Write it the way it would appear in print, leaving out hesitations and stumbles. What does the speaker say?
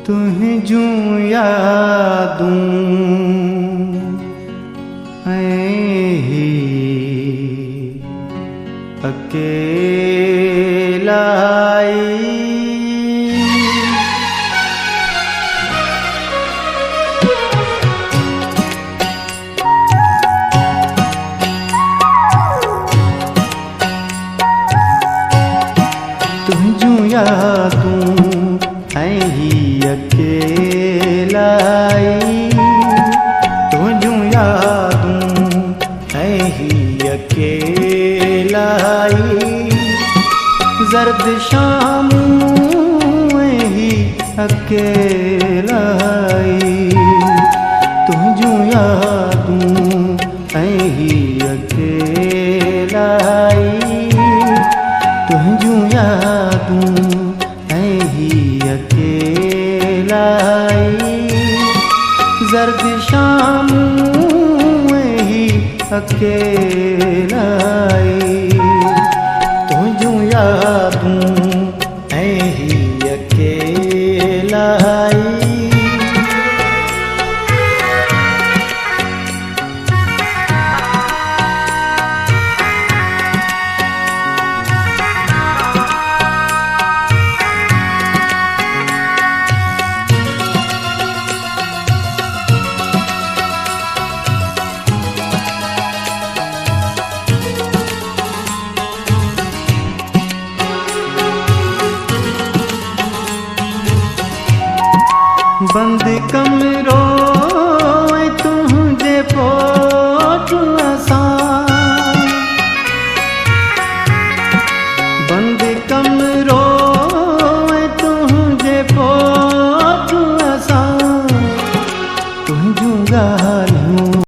तुहे जूं यादूं अकेलाई तुझूं यादूं अकेलाई तुझूं यादूं अकेलाई जर्द शामूं अकेलाई तुझूं यादूं अकेलाई तुझूं यादूं अकेलाई जर्द शामूं अकेलाई तुझूं यादूं अकेलाई बंद कमरे